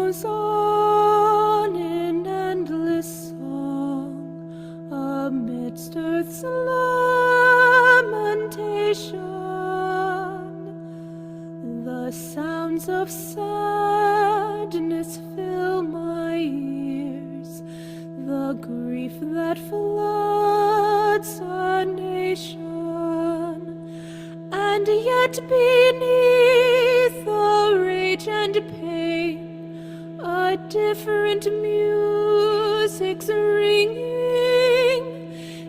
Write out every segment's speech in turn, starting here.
goes on in endless song amidst earth's lamentation. The sounds of sadness fill my ears, the grief that floods a nation. And yet beneath the rage and pain, a different music's ringing.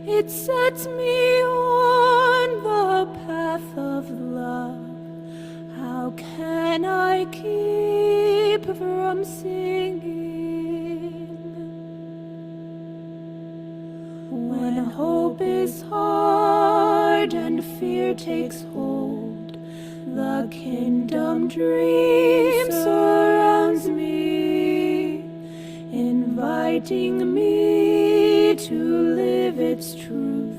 It sets me on the path of love. How can I keep from singing? When hope is hard and fear takes hold, the kingdom dream surrounds me, inviting me to live its truth.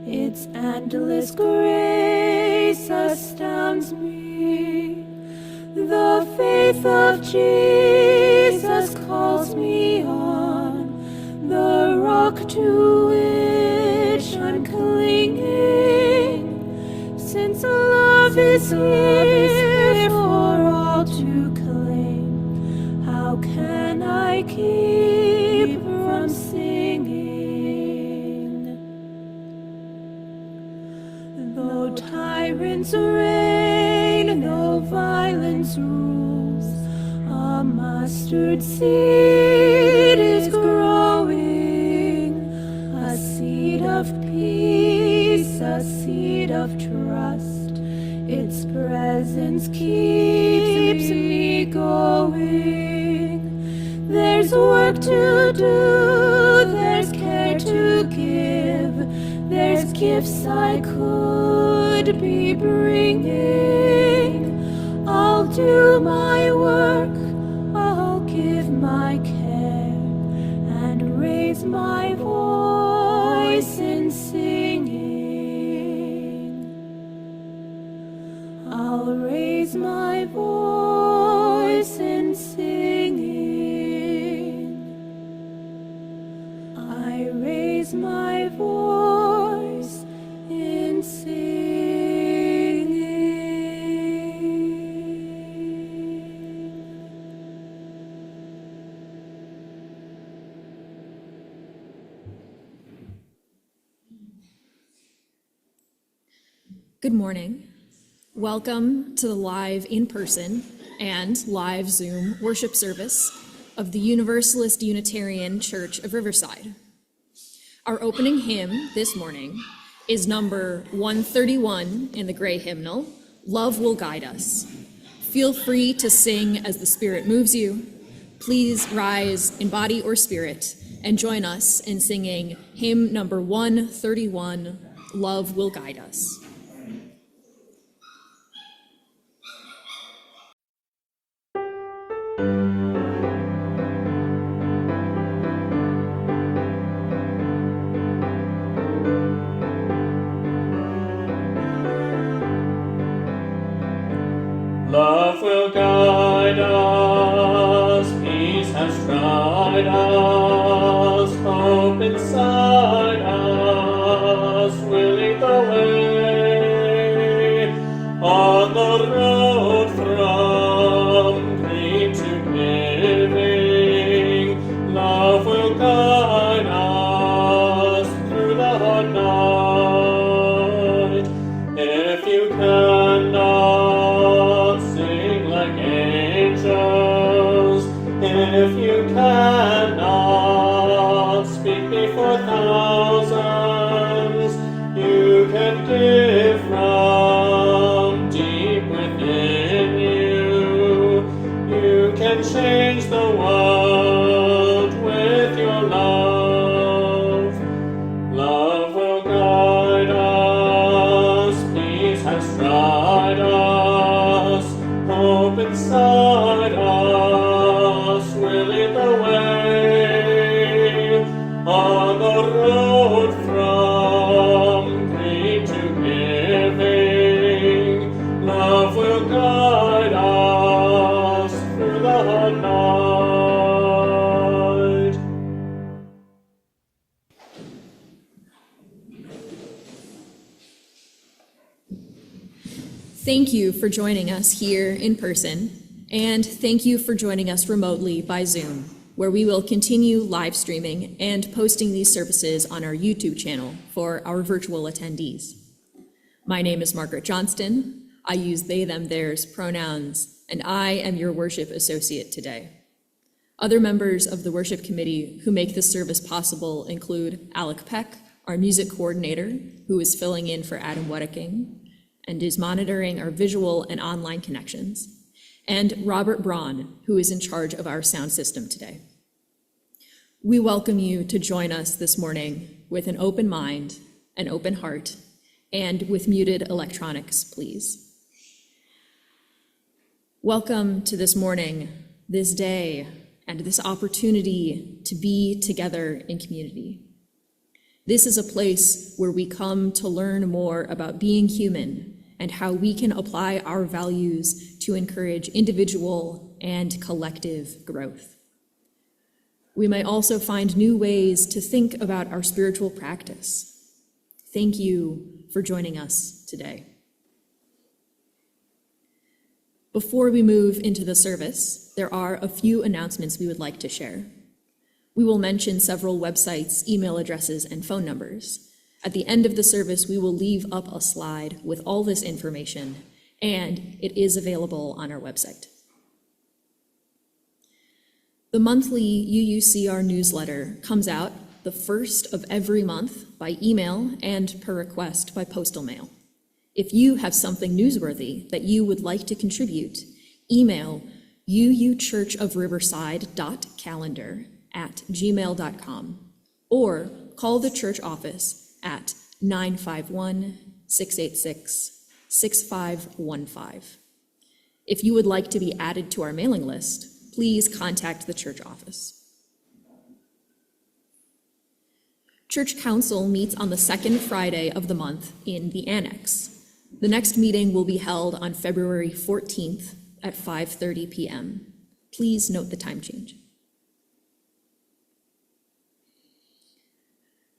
Its endless grace astounds me. The faith of Jesus calls me on, the rock to which I'm clinging. Since love is here for all to claim, how can I keep from singing? Though tyrants reign, though violence rules, a mustard seed is growing, a seed of peace, a seed of trust. Its presence keeps me going. There's work to do, there's care to give, there's gifts I could be bringing. I'll do my work, I'll give my care, and raise my voice in singing. I'll raise my voice in singing. I raise my voice in singing. Good morning. Welcome to the live in-person and live Zoom worship service of the Universalist Unitarian Church of Riverside. Our opening hymn this morning is number 131 in the Gray Hymnal, Love Will Guide Us. Feel free to sing as the Spirit moves you. Please rise in body or spirit and join us in singing hymn number 131, Love Will Guide Us. Love will guide us, peace has tried us, hope inside us will lead the way. On the road from greed to giving, love will guide us through the hard night. If you cannot sing like angels, if you cannot speak before thousands, you can give from deep within you. You can change the world with your love. Love will guide us, peace has tried us, hope inside us will lead the way. On the road from greed to gain, Thank you for joining us here in person, and thank you for joining us remotely by Zoom, where we will continue live streaming and posting these services on our YouTube channel for our virtual attendees. My name is Margaret Johnston. I use they, them, theirs pronouns, and I am your worship associate today. Other members of the worship committee who make this service possible include Alec Peck, our music coordinator, who is filling in for Adam Wedeking and is monitoring our visual and online connections, and Robert Braun, who is in charge of our sound system today. We welcome you to join us this morning with an open mind, an open heart, and with muted electronics, please. Welcome to this morning, this day, and this opportunity to be together in community. This is a place where we come to learn more about being human and how we can apply our values to encourage individual and collective growth. We might also find new ways to think about our spiritual practice. Thank you for joining us today. Before we move into the service, there are a few announcements we would like to share. We will mention several websites, email addresses, and phone numbers. At the end of the service, we will leave up a slide with all this information, and it is available on our website. The monthly UUCR newsletter comes out the first of every month by email and per request by postal mail. If you have something newsworthy that you would like to contribute, email uuchurchofriverside.calendar@gmail.com or call the church office at 951-686-6515. If you would like to be added to our mailing list, please contact the church office. Church Council meets on the second Friday of the month in the Annex. The next meeting will be held on February 14th at 5:30 p.m. Please note the time change.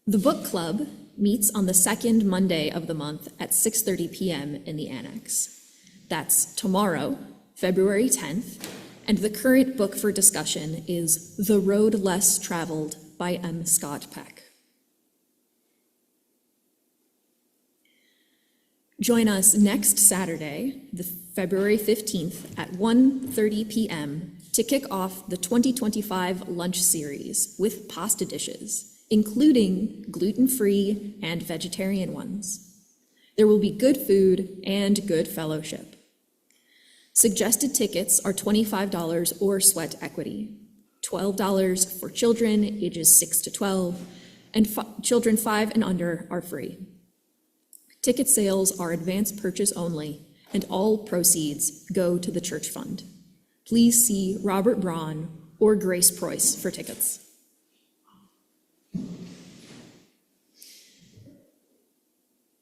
The book club meets on the second Monday of the month at 6:30 p.m. in the Annex. That's tomorrow, February 10th, and the current book for discussion is The Road Less Traveled by M. Scott Peck. Join us next Saturday, the February 15th at 1:30 p.m. to kick off the 2025 lunch series with pasta dishes, including gluten-free and vegetarian ones. There will be good food and good fellowship. Suggested tickets are $25 or sweat equity, $12 for children ages 6 to 12, and children 5 and under are free. Ticket sales are advance purchase only, and all proceeds go to the church fund. Please see Robert Braun or Grace Preuss for tickets.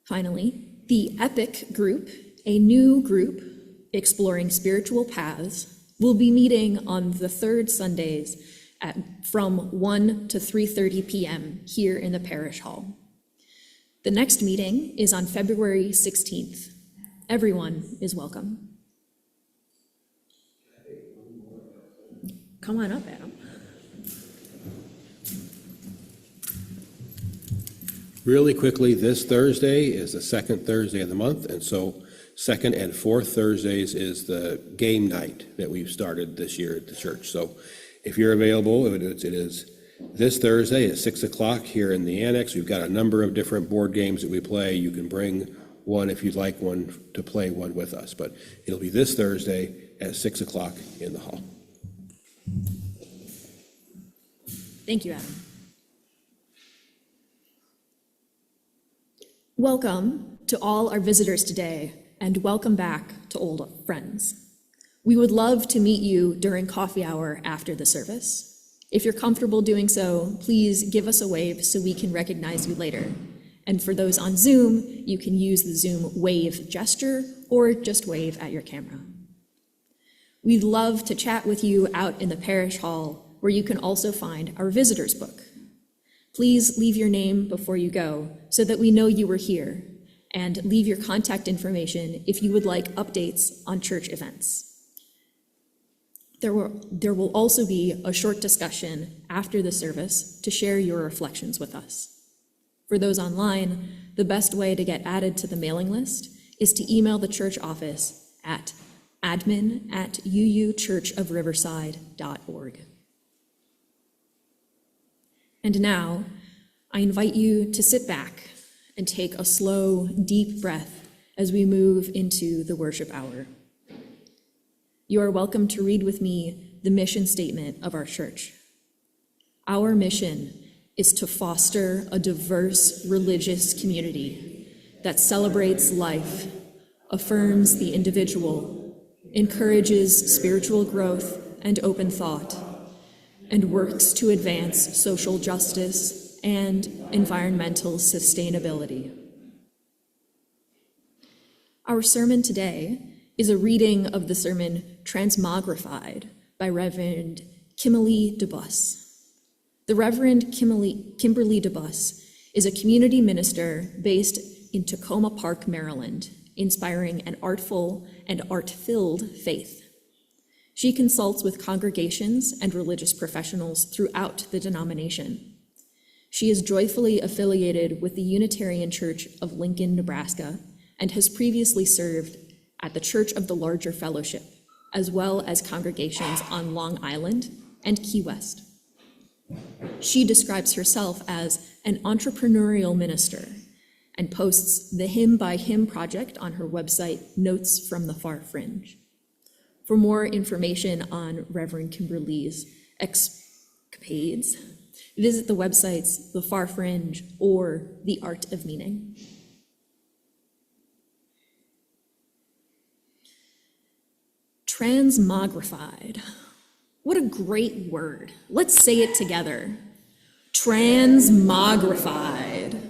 Finally, the EPIC group, a new group exploring spiritual paths, will be meeting on the third Sundays from 1 to 3:30 p.m. here in the parish hall. The next meeting is on February 16th. Everyone is welcome. Come on up, Adam. Really quickly, this Thursday is the second Thursday of the month, and so second and fourth Thursdays is the game night that we've started this year at the church. So if you're available, it is this Thursday at 6 o'clock here in the Annex. We've got a number of different board games that we play. You can bring one if you'd like one to play one with us, but it'll be this Thursday at 6 o'clock in the hall. Thank you, Adam. Welcome to all our visitors today, and welcome back to old friends. We would love to meet you during coffee hour after the service. If you're comfortable doing so, please give us a wave so we can recognize you later. And for those on Zoom, you can use the Zoom wave gesture or just wave at your camera. We'd love to chat with you out in the parish hall, where you can also find our visitors book. Please leave your name before you go so that we know you were here, and leave your contact information if you would like updates on church events. There will also be a short discussion after the service to share your reflections with us. For those online, the best way to get added to the mailing list is to email the church office at admin@uuchurchofriverside.org. And now, I invite you to sit back and take a slow, deep breath as we move into the worship hour. You are welcome to read with me the mission statement of our church. Our mission is to foster a diverse religious community that celebrates life, affirms the individual, encourages spiritual growth and open thought, and works to advance social justice and environmental sustainability. Our sermon today is a reading of the sermon Transmogrified by Reverend Kimberley Debus. The Reverend Kimberley Debus is a community minister based in Tacoma Park, Maryland, inspiring an artful and art-filled faith. She consults with congregations and religious professionals throughout the denomination. She is joyfully affiliated with the Unitarian Church of Lincoln, Nebraska, and has previously served at the Church of the Larger Fellowship, as well as congregations on Long Island and Key West. She describes herself as an entrepreneurial minister and posts the Hymn by Hymn project on her website, Notes from the Far Fringe. For more information on Reverend Kimberley's escapades, visit the websites The Far Fringe or The Art of Meaning. Transmogrified. What a great word. Let's say it together. Transmogrified.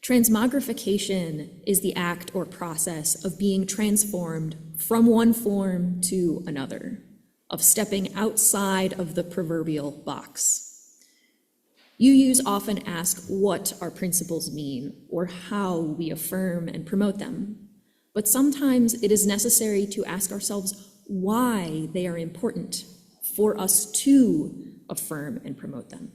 Transmogrification is the act or process of being transformed from one form to another, of stepping outside of the proverbial box. UUs often ask what our principles mean or how we affirm and promote them, but sometimes it is necessary to ask ourselves why they are important for us to affirm and promote them.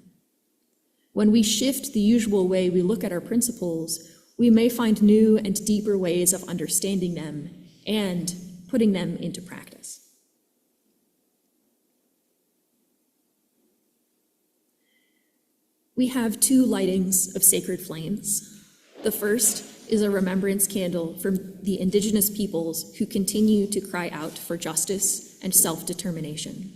When we shift the usual way we look at our principles, we may find new and deeper ways of understanding them and putting them into practice. We have two lightings of sacred flames. The first is a remembrance candle from the indigenous peoples who continue to cry out for justice and self-determination.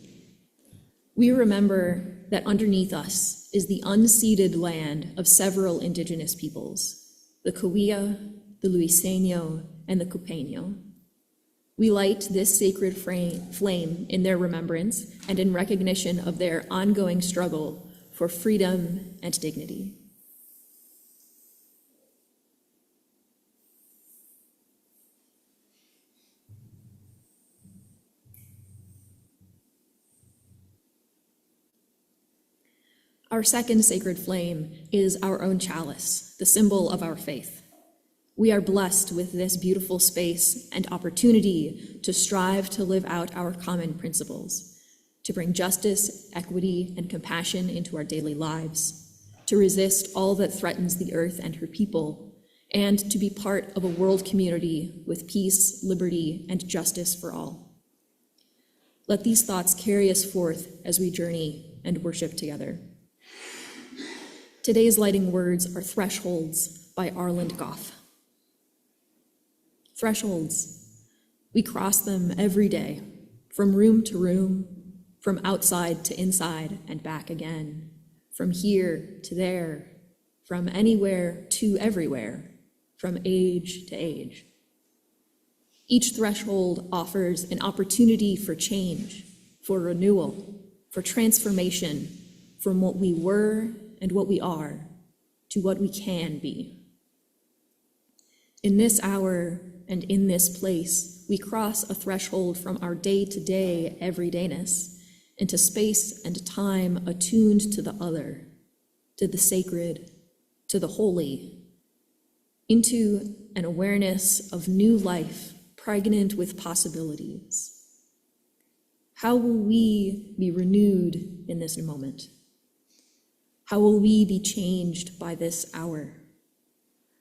We remember that underneath us is the unceded land of several indigenous peoples, the Cahuilla, the Luiseño, and the Cupeño. We light this sacred flame in their remembrance and in recognition of their ongoing struggle for freedom and dignity. Our second sacred flame is our own chalice, the symbol of our faith. We are blessed with this beautiful space and opportunity to strive to live out our common principles, to bring justice, equity, and compassion into our daily lives, to resist all that threatens the earth and her people, and to be part of a world community with peace, liberty, and justice for all. Let these thoughts carry us forth as we journey and worship together. Today's lighting words are Thresholds by Arland Goff. Thresholds. We cross them every day, from room to room, from outside to inside and back again, from here to there, from anywhere to everywhere, from age to age. Each threshold offers an opportunity for change, for renewal, for transformation from what we were and what we are to what we can be. In this hour and in this place, we cross a threshold from our day-to-day everydayness into space and time attuned to the other, to the sacred, to the holy, into an awareness of new life pregnant with possibilities. How will we be renewed in this moment? How will we be changed by this hour?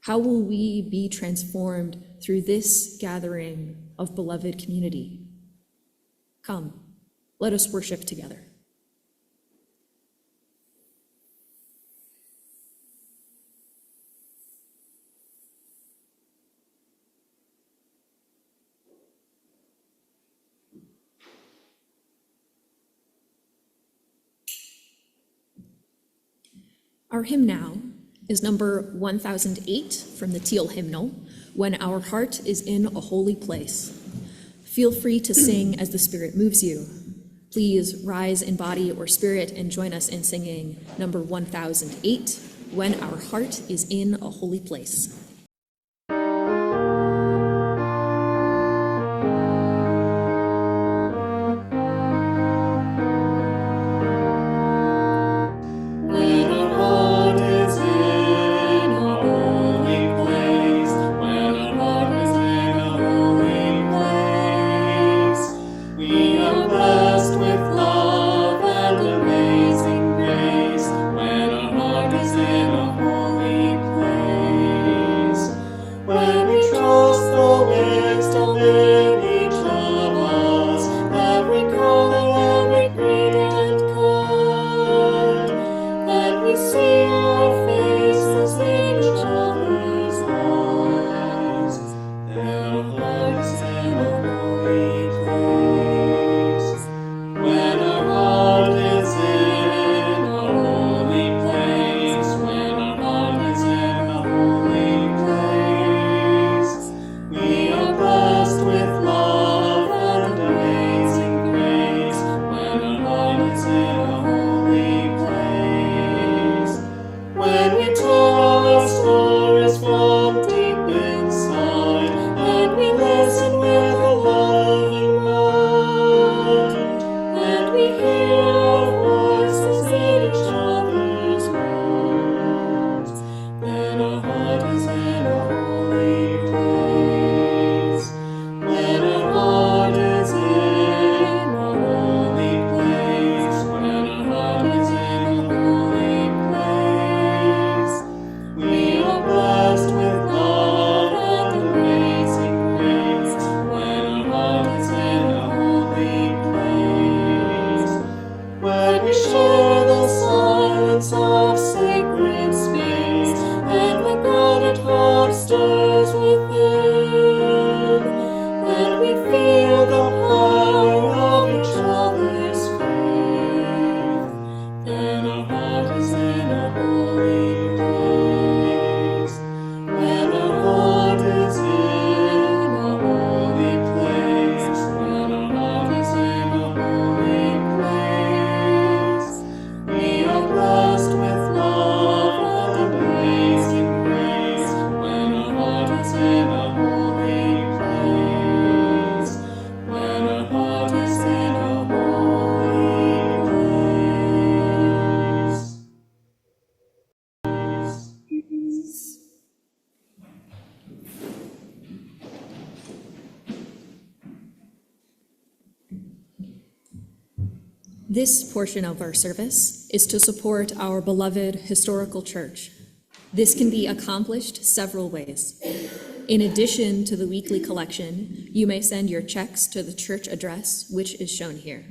How will we be transformed through this gathering of beloved community? Come, let us worship together. Our hymn now is number 1008 from the Teal hymnal, When Our Heart is in a Holy Place. Feel free to sing as the Spirit moves you. Please rise in body or spirit and join us in singing number 1008, When Our Heart is in a Holy Place. This portion of our service is to support our beloved historical church. This can be accomplished several ways. In addition to the weekly collection, you may send your checks to the church address, which is shown here.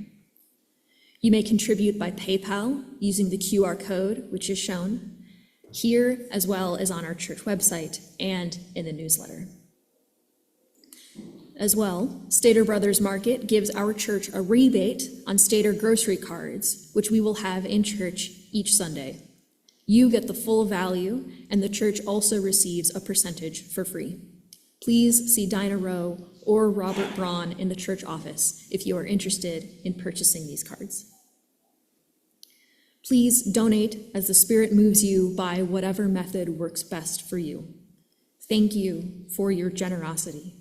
You may contribute by PayPal using the QR code, which is shown here, as well as on our church website and in the newsletter. As well, Stater Brothers Market gives our church a rebate on Stater grocery cards, which we will have in church each Sunday. You get the full value, and the church also receives a percentage for free. Please see Dinah Rowe or Robert Braun in the church office if you are interested in purchasing these cards. Please donate as the Spirit moves you by whatever method works best for you. Thank you for your generosity.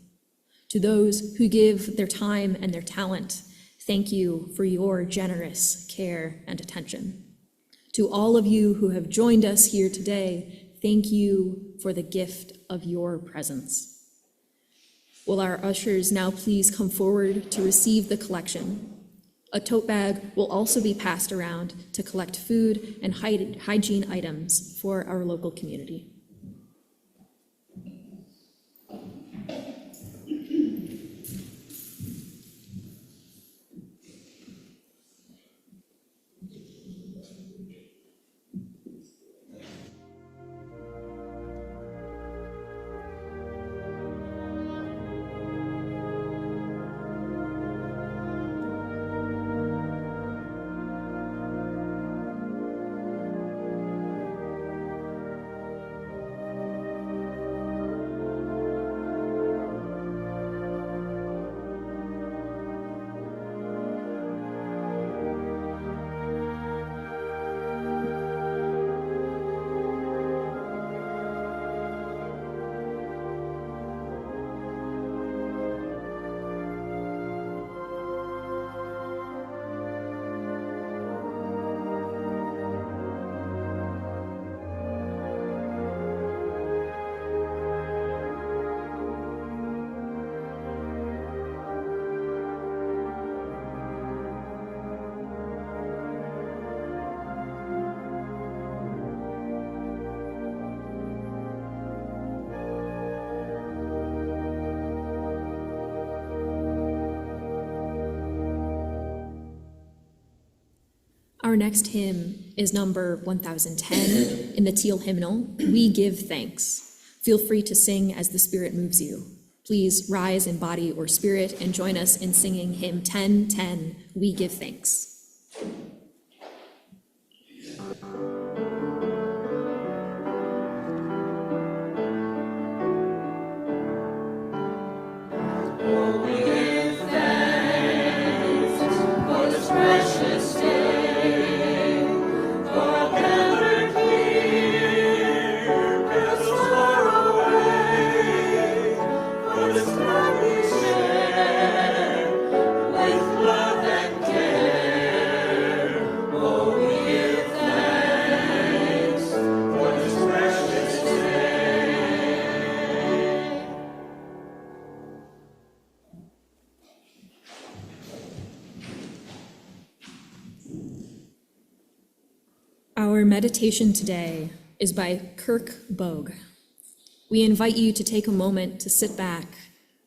To those who give their time and their talent, thank you for your generous care and attention. To all of you who have joined us here today, thank you for the gift of your presence. Will our ushers now please come forward to receive the collection? A tote bag will also be passed around to collect food and hygiene items for our local community. Our next hymn is number 1010 in the Teal hymnal, We Give Thanks. Feel free to sing as the Spirit moves you. Please rise in body or spirit and join us in singing hymn 1010, We Give Thanks. Our meditation today is by Kirk Bogue. We invite you to take a moment to sit back,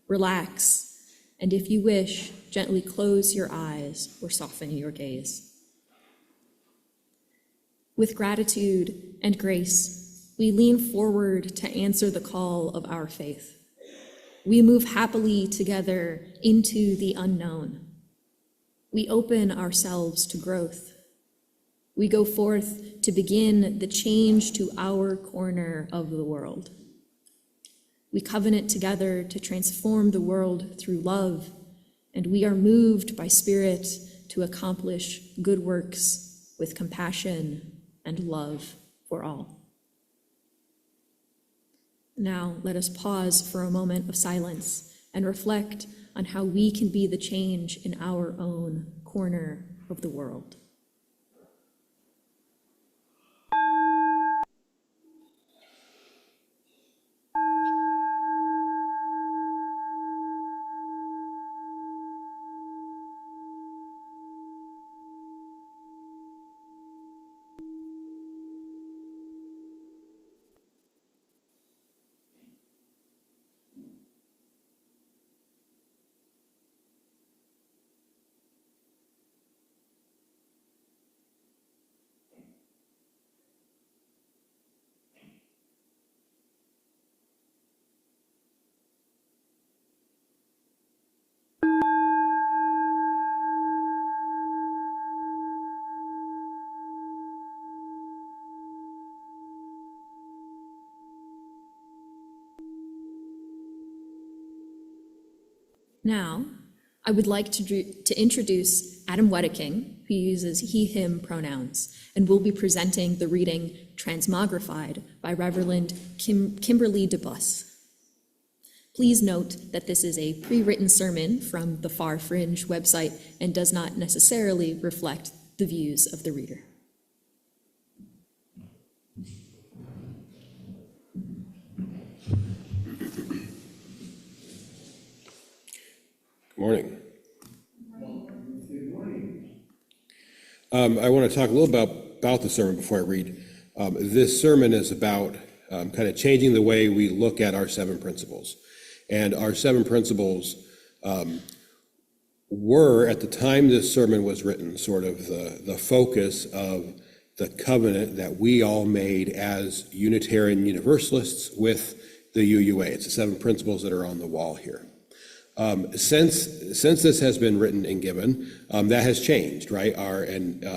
relax, and if you wish, gently close your eyes or soften your gaze. With gratitude and grace, we lean forward to answer the call of our faith. We move happily together into the unknown. We open ourselves to growth. We go forth to begin the change to our corner of the world. We covenant together to transform the world through love, and we are moved by Spirit to accomplish good works with compassion and love for all. Now, let us pause for a moment of silence and reflect on how we can be the change in our own corner of the world. Now, I would like to introduce Adam Wedeking, who uses he/him pronouns, and will be presenting the reading Transmogrified by Reverend Kimberley Debus. Please note that this is a pre-written sermon from the Far Fringe website and does not necessarily reflect the views of the reader. Morning. I want to talk a little about the sermon before I read. This sermon is about kind of changing the way we look at our 7 principles. And our 7 principles were, at the time this sermon was written, sort of the focus of the covenant that we all made as Unitarian Universalists with the UUA. It's the 7 principles that are on the wall here. Since this has been written and given, that has changed, right? The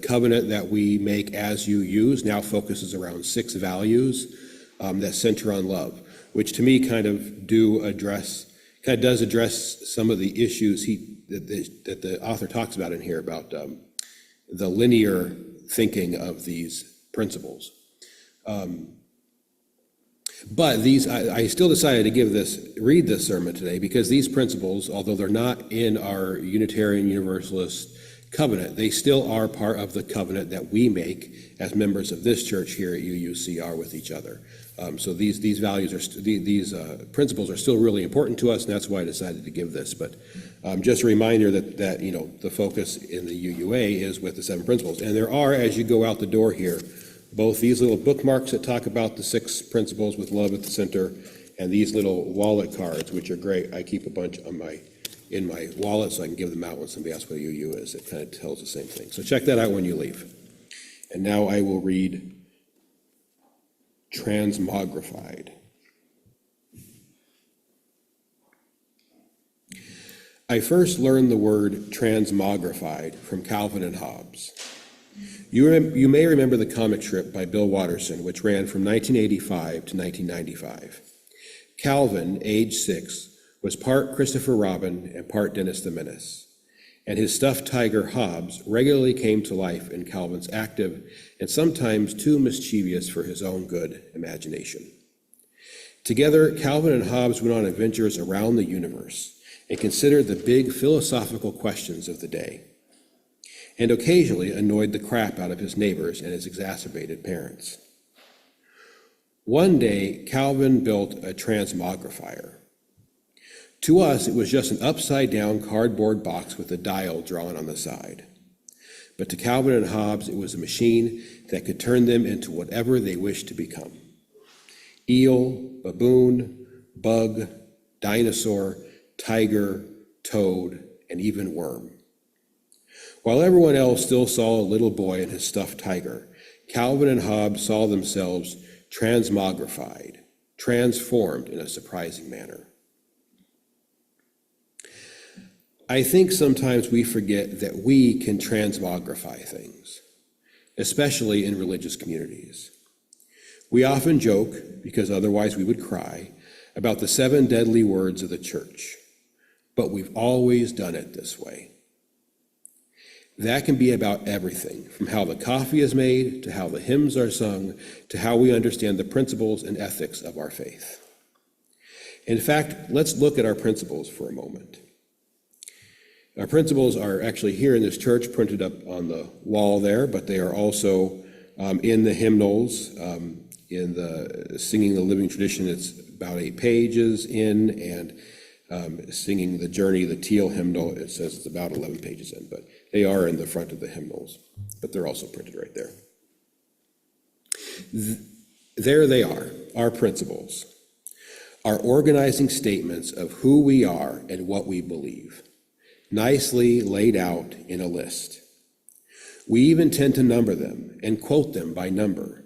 covenant that we make as UUs now focuses around 6 values that center on love, which to me kind of does address some of the issues that the author talks about in here about the linear thinking of these principles. But I still decided to read this sermon today because these principles, although they're not in our Unitarian Universalist covenant, they still are part of the covenant that we make as members of this church here at UUCR with each other. So these values these principles are still really important to us, and that's why I decided to give this. But just a reminder that the focus in the UUA is with the 7 principles, and there are, as you go out the door here, both these little bookmarks that talk about the 6 principles with love at the center, and these little wallet cards, which are great. I keep a bunch in my wallet so I can give them out when somebody asks what a UU is. It kind of tells the same thing. So check that out when you leave. And now I will read Transmogrified. I first learned the word transmogrified from Calvin and Hobbes. You may remember the comic strip by Bill Watterson, which ran from 1985 to 1995. Calvin, age 6, was part Christopher Robin and part Dennis the Menace, and his stuffed tiger Hobbes regularly came to life in Calvin's active and sometimes too mischievous for his own good imagination. Together, Calvin and Hobbes went on adventures around the universe and considered the big philosophical questions of the day, and occasionally annoyed the crap out of his neighbors and his exacerbated parents. One day, Calvin built a transmogrifier. To us, it was just an upside-down cardboard box with a dial drawn on the side. But to Calvin and Hobbes, it was a machine that could turn them into whatever they wished to become. Eel, baboon, bug, dinosaur, tiger, toad, and even worm. While everyone else still saw a little boy and his stuffed tiger, Calvin and Hobbes saw themselves transmogrified, transformed in a surprising manner. I think sometimes we forget that we can transmogrify things, especially in religious communities. We often joke, because otherwise we would cry, about the 7 deadly words of the church, but we've always done it this way. That can be about everything, from how the coffee is made, to how the hymns are sung, to how we understand the principles and ethics of our faith. In fact, let's look at our principles for a moment. Our principles are actually here in this church, printed up on the wall there, but they are also in the hymnals, in the Singing the Living Tradition. It's about 8 pages in, and Singing the Journey, the Teal hymnal, it says it's about 11 pages in, but they are in the front of the hymnals, but they're also printed right there. There they are, our principles, our organizing statements of who we are and what we believe, nicely laid out in a list. We even tend to number them and quote them by number.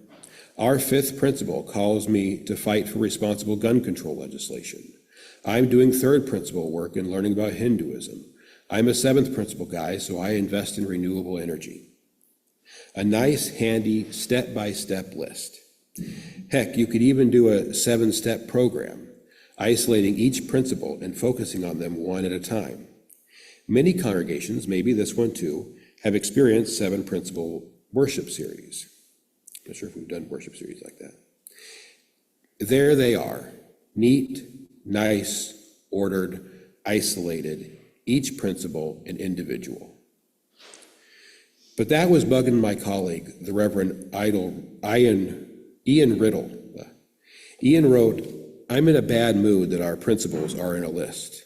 Our 5th principle calls me to fight for responsible gun control legislation. I'm doing 3rd principle work and learning about Hinduism. I'm a 7th principle guy, so I invest in renewable energy. A nice, handy, step-by-step list. Heck, you could even do a 7-step program, isolating each principle and focusing on them one at a time. Many congregations, maybe this one too, have experienced 7 principle worship series. I'm not sure if we've done worship series like that. There they are, neat, nice, ordered, isolated, each principle an individual. But that was bugging my colleague, the Reverend Ian Riddle. Ian wrote, "I'm in a bad mood that our principles are in a list.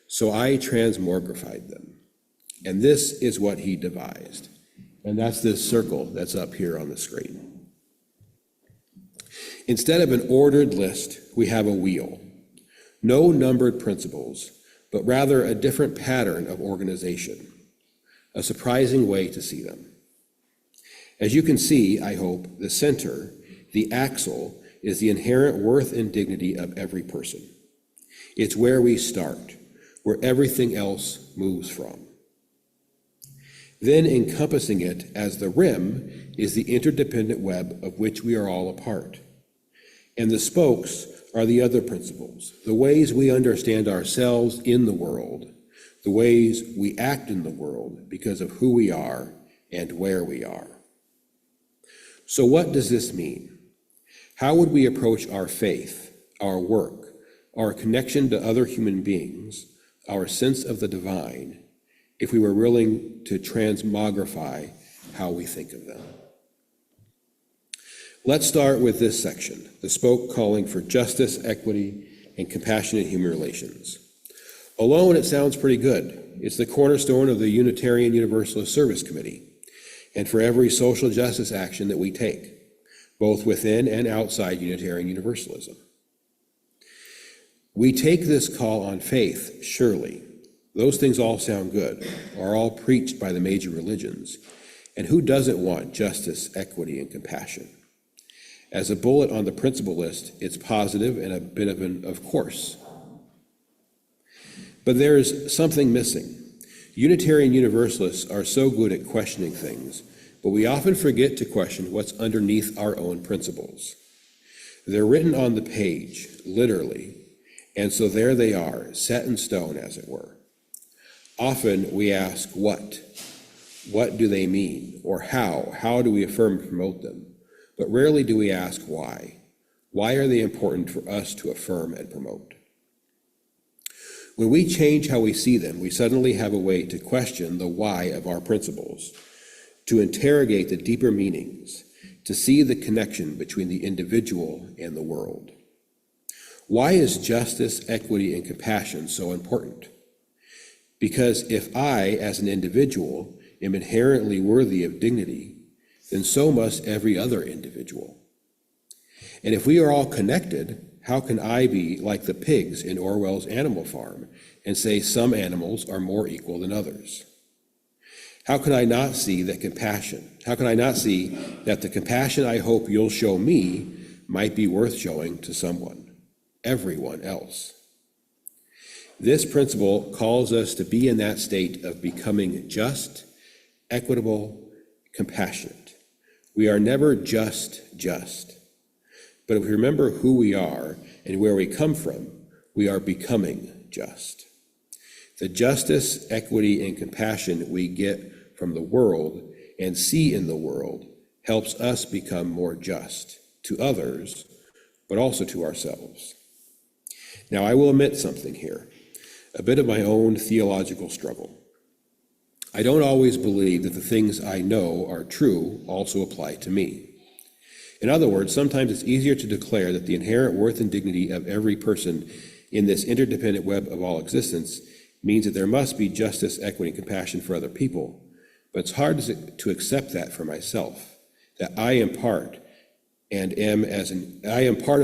So I transmogrified them. And this is what he devised. And that's this circle that's up here on the screen. Instead of an ordered list, we have a wheel. No numbered principles, but rather a different pattern of organization. A surprising way to see them. As you can see, I hope, the center, the axle, is the inherent worth and dignity of every person. It's where we start, where everything else moves from. Then encompassing it as the rim is the interdependent web of which we are all a part. And the spokes are the other principles, the ways we understand ourselves in the world, the ways we act in the world because of who we are and where we are. So what does this mean? How would we approach our faith, our work, our connection to other human beings, our sense of the divine, if we were willing to transmogrify how we think of them? Let's start with this section, the spoke calling for justice, equity, and compassionate human relations. Alone, it sounds pretty good. It's the cornerstone of the Unitarian Universalist Service Committee, and for every social justice action that we take, both within and outside Unitarian Universalism. We take this call on faith, surely. Those things all sound good, are all preached by the major religions. And who doesn't want justice, equity, and compassion? As a bullet on the principle list, it's positive and a bit of an of course. But there's something missing. Unitarian Universalists are so good at questioning things, but we often forget to question what's underneath our own principles. They're written on the page, literally, and so there they are, set in stone, as it were. Often we ask what? What do they mean? Or how? How do we affirm and promote them? But rarely do we ask why. Why are they important for us to affirm and promote? When we change how we see them, we suddenly have a way to question the why of our principles, to interrogate the deeper meanings, to see the connection between the individual and the world. Why is justice, equity, and compassion so important? Because if I, as an individual, am inherently worthy of dignity, then so must every other individual. And if we are all connected, how can I be like the pigs in Orwell's Animal Farm and say some animals are more equal than others? How can I not see that compassion? How can I not see that the compassion I hope you'll show me might be worth showing to someone, everyone else? This principle calls us to be in that state of becoming just, equitable, compassionate. We are never just. But if we remember who we are and where we come from, we are becoming just. The justice, equity, and compassion we get from the world and see in the world helps us become more just to others, but also to ourselves. Now, I will admit something here, a bit of my own theological struggle. I don't always believe that the things I know are true also apply to me. In other words, sometimes it's easier to declare that the inherent worth and dignity of every person in this interdependent web of all existence means that there must be justice, equity, and compassion for other people. But it's hard to accept that for myself, that I am part of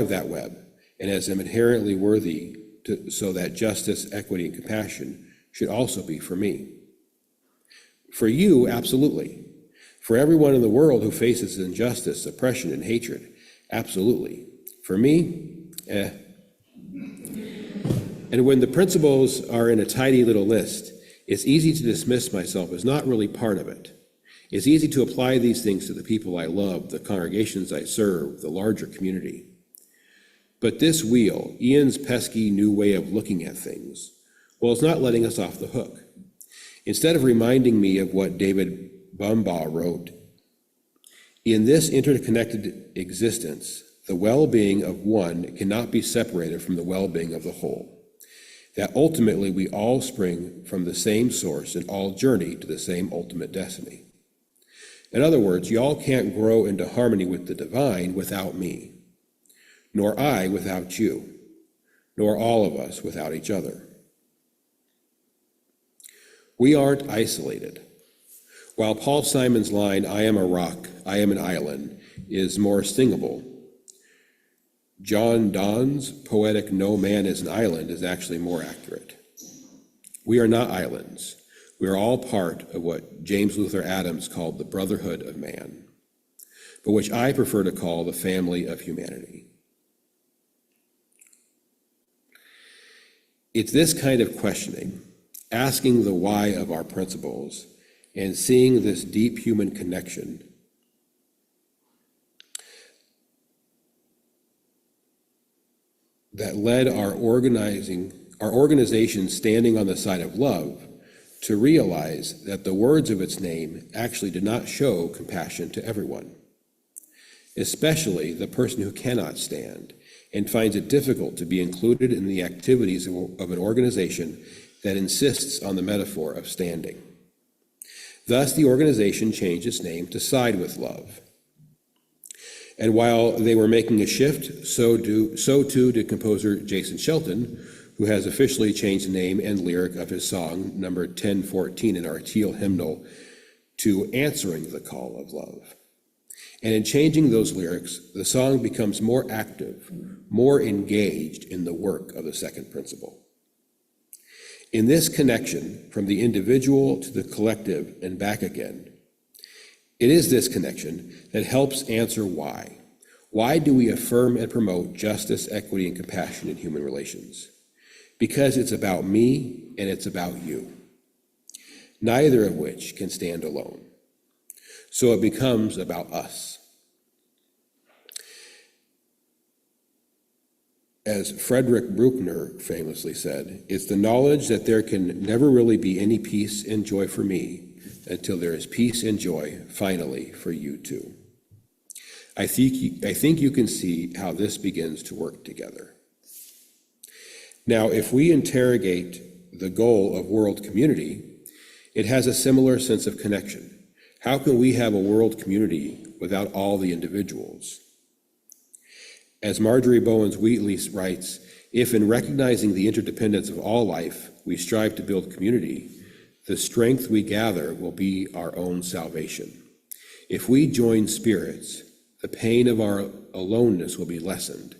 that web and as am inherently worthy so that justice, equity, and compassion should also be for me. For you, absolutely. For everyone in the world who faces injustice, oppression, and hatred, absolutely. For me, And when the principles are in a tidy little list, it's easy to dismiss myself as not really part of it. It's easy to apply these things to the people I love, the congregations I serve, the larger community. But this wheel, Ian's pesky new way of looking at things, well, it's not letting us off the hook. Instead of reminding me of what David Bumbaugh wrote, in this interconnected existence, the well-being of one cannot be separated from the well-being of the whole. That ultimately we all spring from the same source and all journey to the same ultimate destiny. In other words, y'all can't grow into harmony with the divine without me, nor I without you, nor all of us without each other. We aren't isolated. While Paul Simon's line, "I am a rock, I am an island," is more singable, John Donne's poetic "No man is an island" is actually more accurate. We are not islands. We are all part of what James Luther Adams called the brotherhood of man, but which I prefer to call the family of humanity. It's this kind of questioning, asking the why of our principles, and seeing this deep human connection that led our organization standing on the side of love to realize that the words of its name actually do not show compassion to everyone, especially the person who cannot stand and finds it difficult to be included in the activities of an organization that insists on the metaphor of standing. Thus, the organization changed its name to Side with Love. And while they were making a shift, so too did composer Jason Shelton, who has officially changed the name and lyric of his song, number 1014 in our Teal hymnal, to Answering the Call of Love. And in changing those lyrics, the song becomes more active, more engaged in the work of the second principle. In this connection from the individual to the collective and back again, it is this connection that helps answer why. Why do we affirm and promote justice, equity, and compassion in human relations? Because it's about me and it's about you, neither of which can stand alone. So it becomes about us. As Frederick Bruckner famously said, it's the knowledge that there can never really be any peace and joy for me until there is peace and joy, finally, for you too. I think you can see how this begins to work together. Now, if we interrogate the goal of world community, it has a similar sense of connection. How can we have a world community without all the individuals? As Marjorie Bowens-Wheatley writes, if in recognizing the interdependence of all life, we strive to build community, the strength we gather will be our own salvation. If we join spirits, the pain of our aloneness will be lessened,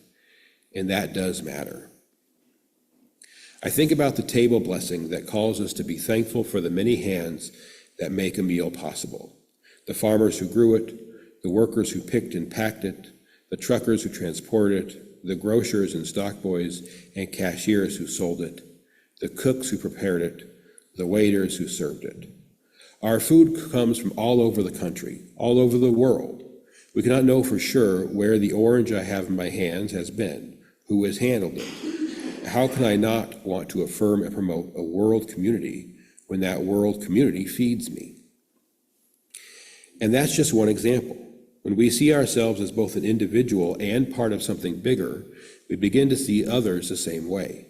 and that does matter. I think about the table blessing that calls us to be thankful for the many hands that make a meal possible. The farmers who grew it, the workers who picked and packed it, the truckers who transported it, the grocers and stock boys and cashiers who sold it, the cooks who prepared it, the waiters who served it. Our food comes from all over the country, all over the world. We cannot know for sure where the orange I have in my hands has been, who has handled it. How can I not want to affirm and promote a world community when that world community feeds me? And that's just one example. When we see ourselves as both an individual and part of something bigger, we begin to see others the same way.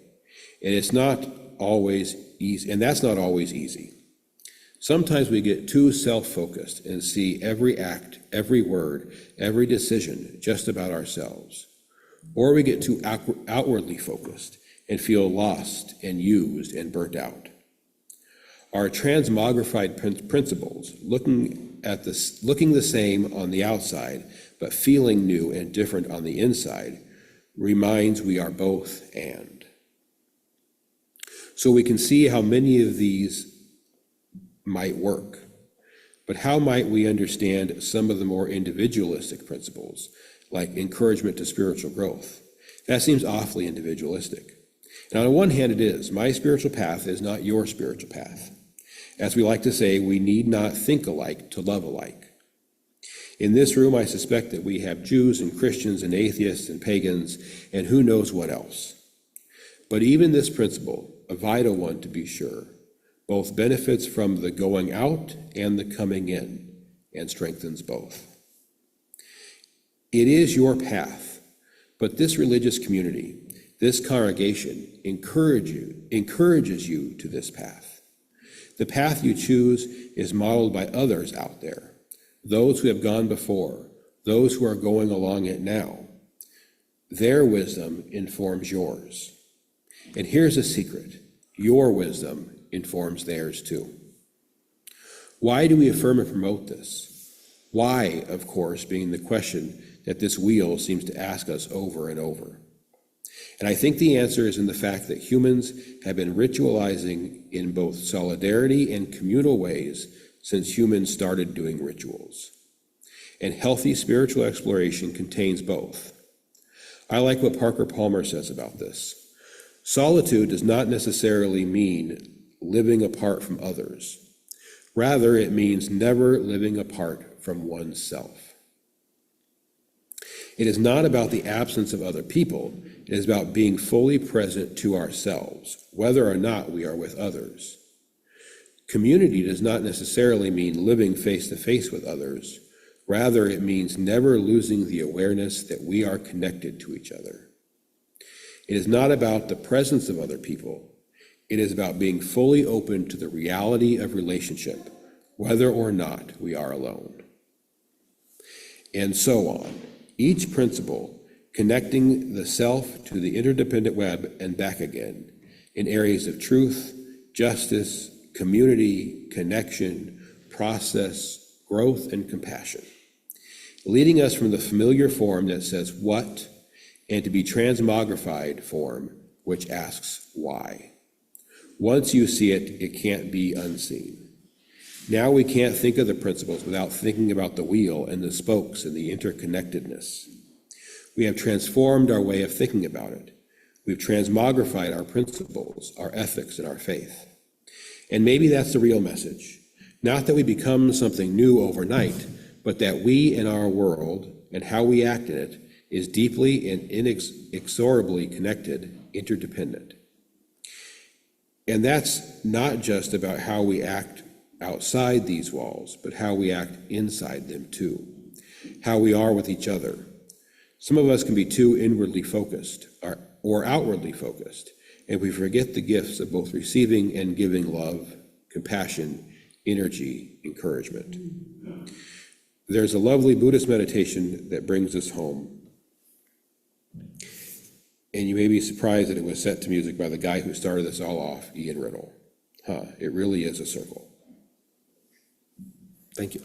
And it's not always easy, and that's not always easy. Sometimes we get too self-focused and see every act, every word, every decision just about ourselves. Or we get too outwardly focused and feel lost and used and burnt out. Our transmogrified principles, looking the same on the outside, but feeling new and different on the inside, reminds we are both and. So we can see how many of these might work, but how might we understand some of the more individualistic principles, like encouragement to spiritual growth? That seems awfully individualistic. And on the one hand, it is. My spiritual path is not your spiritual path. As we like to say, we need not think alike to love alike. In this room, I suspect that we have Jews and Christians and atheists and pagans and who knows what else. But even this principle, a vital one to be sure, both benefits from the going out and the coming in and strengthens both. It is your path, but this religious community, this congregation encourages you to this path. The path you choose is modeled by others out there, those who have gone before, those who are going along it now. Their wisdom informs yours. And here's a secret. Your wisdom informs theirs too. Why do we affirm and promote this? Why, of course, being the question that this wheel seems to ask us over and over. And I think the answer is in the fact that humans have been ritualizing in both solidarity and communal ways since humans started doing rituals. And healthy spiritual exploration contains both. I like what Parker Palmer says about this. Solitude does not necessarily mean living apart from others. Rather, it means never living apart from oneself. It is not about the absence of other people. It is about being fully present to ourselves, whether or not we are with others. Community does not necessarily mean living face to face with others. Rather, it means never losing the awareness that we are connected to each other. It is not about the presence of other people. It is about being fully open to the reality of relationship, whether or not we are alone. And so on. Each principle connecting the self to the interdependent web and back again in areas of truth, justice, community, connection, process, growth, and compassion, leading us from the familiar form that says what and to be transmogrified form which asks why. Once you see it, it can't be unseen. Now we can't think of the principles without thinking about the wheel and the spokes and the interconnectedness. We have transformed our way of thinking about it. We've transmogrified our principles, our ethics, and our faith. And maybe that's the real message. Not that we become something new overnight, but that we in our world and how we act in it is deeply and inexorably connected, interdependent. And that's not just about how we act outside these walls, but how we act inside them too, how we are with each other. Some of us can be too inwardly focused or outwardly focused, and we forget the gifts of both receiving and giving love, compassion, energy, encouragement. There's a lovely Buddhist meditation that brings us home. And you may be surprised that it was set to music by the guy who started this all off, Ian Riddle. It really is a circle. Thank you.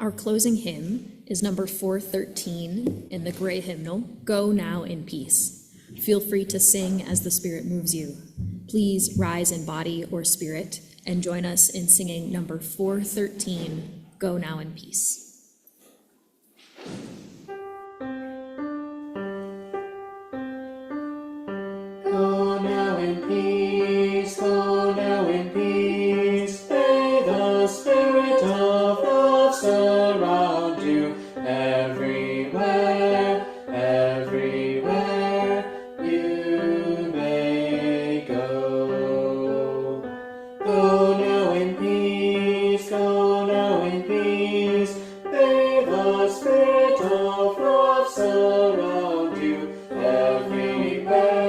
Our closing hymn is number 413 in the gray hymnal, Go Now in Peace. Feel free to sing as the Spirit moves you. Please rise in body or spirit and join us in singing number 413, Go Now in Peace. Go now in peace, go now in peace. May the Spirit of love surround you everywhere, everywhere you may go. Go now in peace, go now in peace. May the Spirit of love surround you everywhere.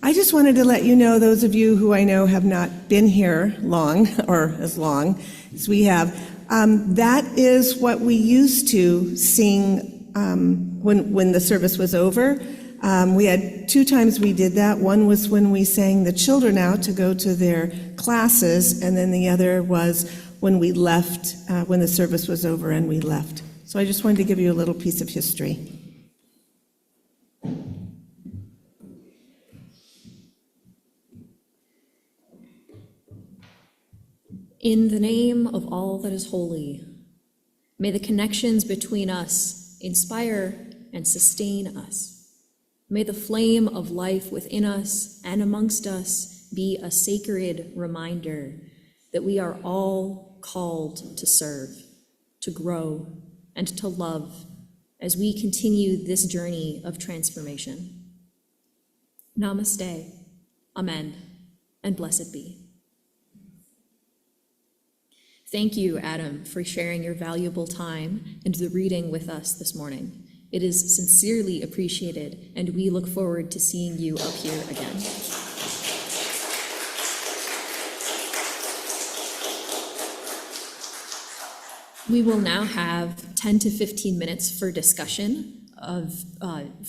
I just wanted to let you know, those of you who I know have not been here long, or as long as we have, that is what we used to sing when the service was over. We had 2 times we did that. One was when we sang the children out to go to their classes, and then the other was when we left, when the service was over and we left. So I just wanted to give you a little piece of history. In the name of all that is holy, may the connections between us inspire and sustain us. May the flame of life within us and amongst us be a sacred reminder that we are all called to serve, to grow, and to love as we continue this journey of transformation. Namaste, amen, and blessed be. Thank you, Adam, for sharing your valuable time and the reading with us this morning. It is sincerely appreciated, and we look forward to seeing you up here again. We will now have 10 to 15 minutes for discussion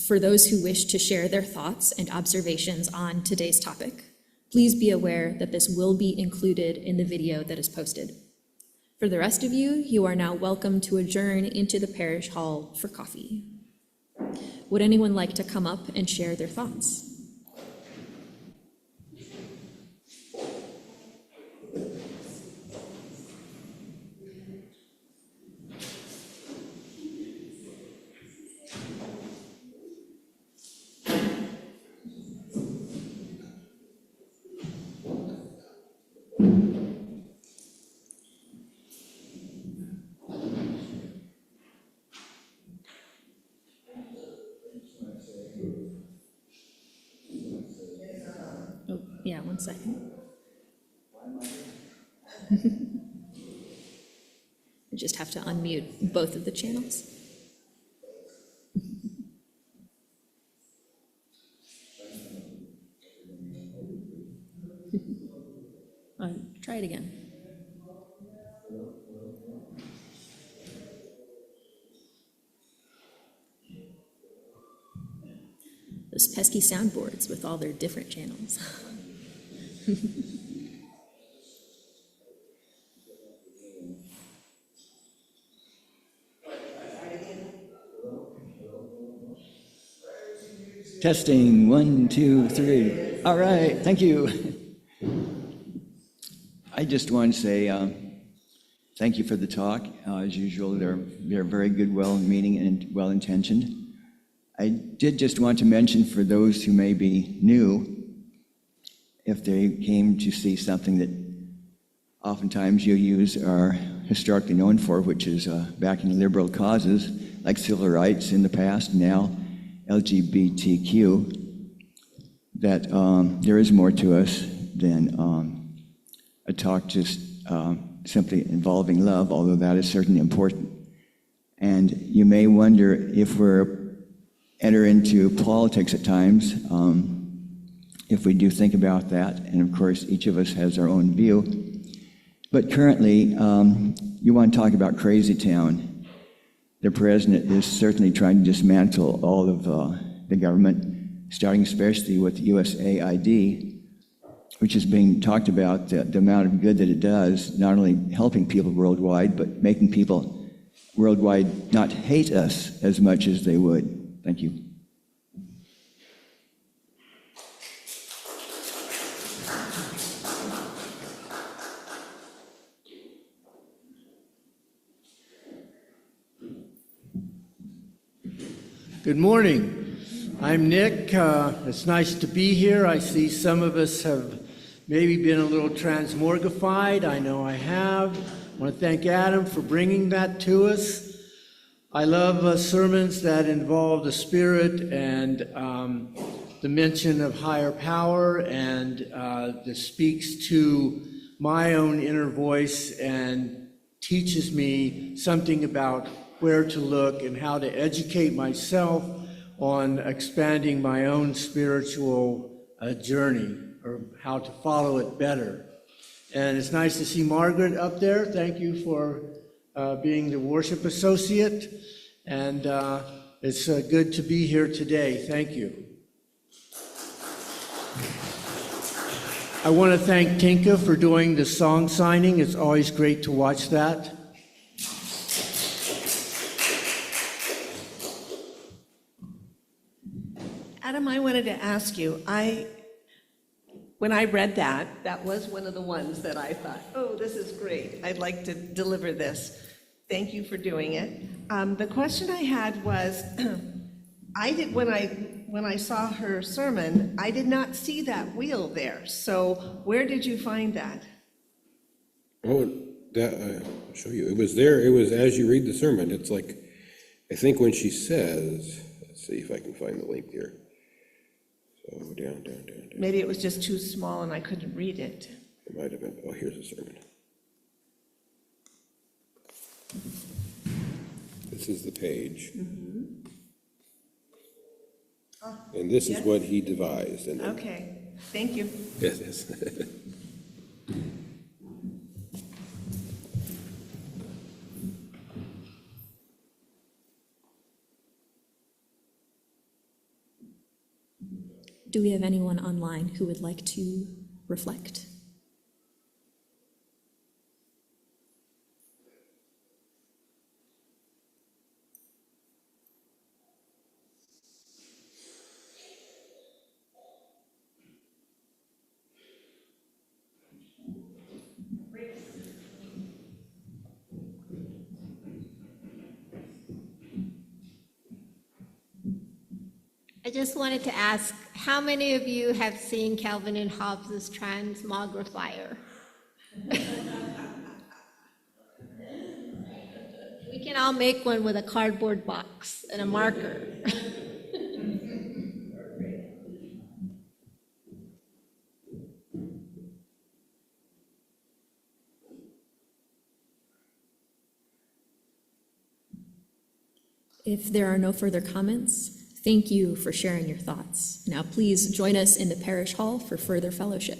for those who wish to share their thoughts and observations on today's topic. Please be aware that this will be included in the video that is posted. For the rest of you, you are now welcome to adjourn into the parish hall for coffee. Would anyone like to come up and share their thoughts? Yeah, 1 second. I just have to unmute both of the channels. Try it again. Those pesky soundboards with all their different channels. Testing, 1, 2, 3. All right, thank you. I just want to say thank you for the talk. As usual, they're very good, well-meaning and well-intentioned. I did just want to mention for those who may be new, if they came to see something that oftentimes UUs are historically known for, which is backing liberal causes like civil rights in the past, now LGBTQ, that there is more to us than a talk just simply involving love, although that is certainly important. And you may wonder if we're enter into politics at times, if we do think about that, and of course each of us has our own view. But currently, you want to talk about crazy town. The president is certainly trying to dismantle all of the government, starting especially with USAID, which is being talked about, the amount of good that it does, not only helping people worldwide, but making people worldwide not hate us as much as they would. Thank you. Good morning. I'm Nick. It's nice to be here. I see some of us have maybe been a little transmogrified. I know I have. I want to thank Adam for bringing that to us. I love sermons that involve the Spirit and the mention of higher power, and that speaks to my own inner voice and teaches me something about where to look and how to educate myself on expanding my own spiritual journey, or how to follow it better. And it's nice to see Margaret up there. Thank you for being the worship associate, and it's good to be here today. Thank you. I want to thank Tinka for doing the song signing. It's always great to watch that. Adam, I wanted to ask you, when I read that, that was one of the ones that I thought, oh, this is great. I'd like to deliver this. Thank you for doing it. The question I had was, when I saw her sermon, I did not see that wheel there. So where did you find that? Oh, that, I'll show you. It was there, it was as you read the sermon. It's like, I think when she says, let's see if I can find the link here. So down. Maybe it was just too small and I couldn't read it. It might have been, oh, here's the sermon. This is the page. And this is what he devised. And then- Okay, thank you. Yes. Do we have anyone online who would like to reflect? I just wanted to ask, how many of you have seen Calvin and Hobbes' Transmogrified? We can all make one with a cardboard box and a marker. If there are no further comments, thank you for sharing your thoughts. Now please join us in the parish hall for further fellowship.